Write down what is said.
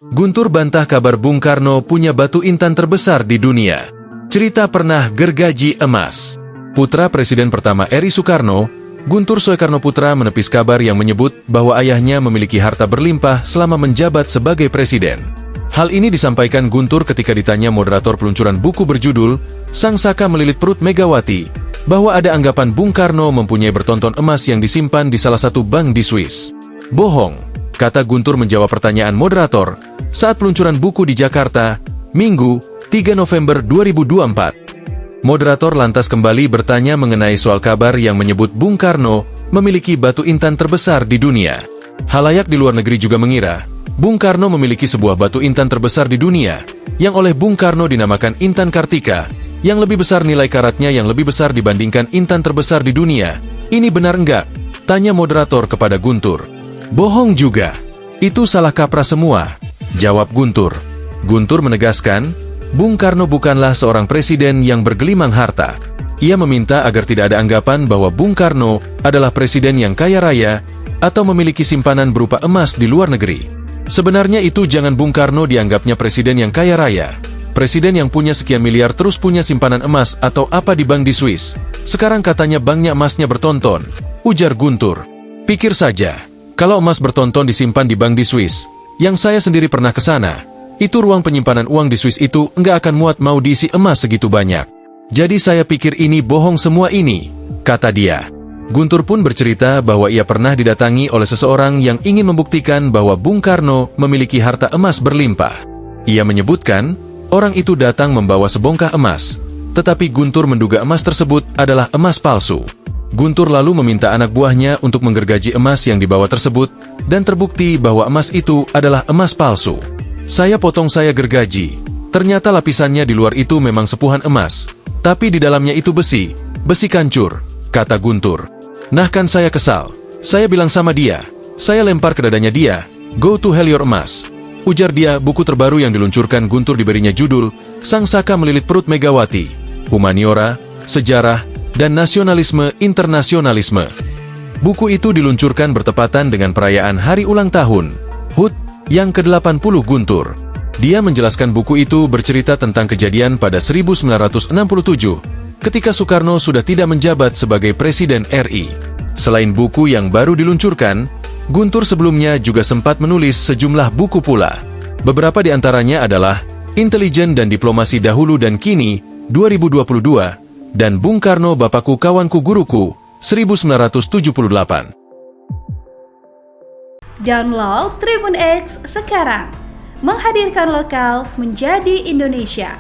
Guntur bantah kabar Bung Karno punya batu intan terbesar di dunia. Cerita pernah gergaji emas. Putra Presiden pertama RI Soekarno, Guntur Soekarnoputra menepis kabar yang menyebut bahwa ayahnya memiliki harta berlimpah selama menjabat sebagai presiden. Hal ini disampaikan Guntur ketika ditanya moderator peluncuran buku berjudul Sang Saka Melilit Perut Megawati, bahwa ada anggapan Bung Karno mempunyai bertonton emas yang disimpan di salah satu bank di Swiss. Bohong, kata Guntur menjawab pertanyaan moderator saat peluncuran buku di Jakarta, Minggu, 3 November 2024. Moderator lantas kembali bertanya mengenai soal kabar yang menyebut Bung Karno memiliki batu intan terbesar di dunia. Halayak di luar negeri juga mengira Bung Karno memiliki sebuah batu intan terbesar di dunia, yang oleh Bung Karno dinamakan Intan Kartika, yang lebih besar nilai karatnya yang lebih besar dibandingkan intan terbesar di dunia. Ini benar enggak? Tanya moderator kepada Guntur. Bohong juga. Itu salah kaprah semua, jawab Guntur. Guntur menegaskan, Bung Karno bukanlah seorang presiden yang bergelimang harta. Ia meminta agar tidak ada anggapan bahwa Bung Karno adalah presiden yang kaya raya atau memiliki simpanan berupa emas di luar negeri. Sebenarnya itu jangan Bung Karno dianggapnya presiden yang kaya raya. Presiden yang punya sekian miliar terus punya simpanan emas atau apa di bank di Swiss. Sekarang katanya banknya emasnya bertonton, ujar Guntur. Pikir saja, kalau emas bertonton disimpan di bank di Swiss, yang saya sendiri pernah ke sana, itu ruang penyimpanan uang di Swiss itu enggak akan muat mau diisi emas segitu banyak. Jadi saya pikir ini bohong semua ini, kata dia. Guntur pun bercerita bahwa ia pernah didatangi oleh seseorang yang ingin membuktikan bahwa Bung Karno memiliki harta emas berlimpah. Ia menyebutkan, orang itu datang membawa sebongkah emas, tetapi Guntur menduga emas tersebut adalah emas palsu. Guntur lalu meminta anak buahnya untuk menggergaji emas yang dibawa tersebut, dan terbukti bahwa emas itu adalah emas palsu. Saya potong saya gergaji. Ternyata lapisannya di luar itu memang sepuhan emas, tapi di dalamnya itu besi kancur, kata Guntur. Nah kan saya kesal. Saya bilang sama dia, saya lempar ke dadanya dia, go to hell your emas. Ujar dia. Buku terbaru yang diluncurkan Guntur diberinya judul Sang Saka Melilit Perut Megawati, Humaniora, Sejarah, dan Nasionalisme Internasionalisme. Buku itu diluncurkan bertepatan dengan perayaan hari ulang tahun HUT yang ke-80 Guntur. Dia menjelaskan buku itu bercerita tentang kejadian pada 1967, ketika Soekarno sudah tidak menjabat sebagai Presiden RI. Selain buku yang baru diluncurkan, Guntur sebelumnya juga sempat menulis sejumlah buku pula. Beberapa di antaranya adalah Intelijen dan Diplomasi Dahulu dan Kini, 2022, dan Bung Karno Bapakku Kawanku Guruku, 1978. Download Tribun X sekarang, menghadirkan lokal menjadi Indonesia.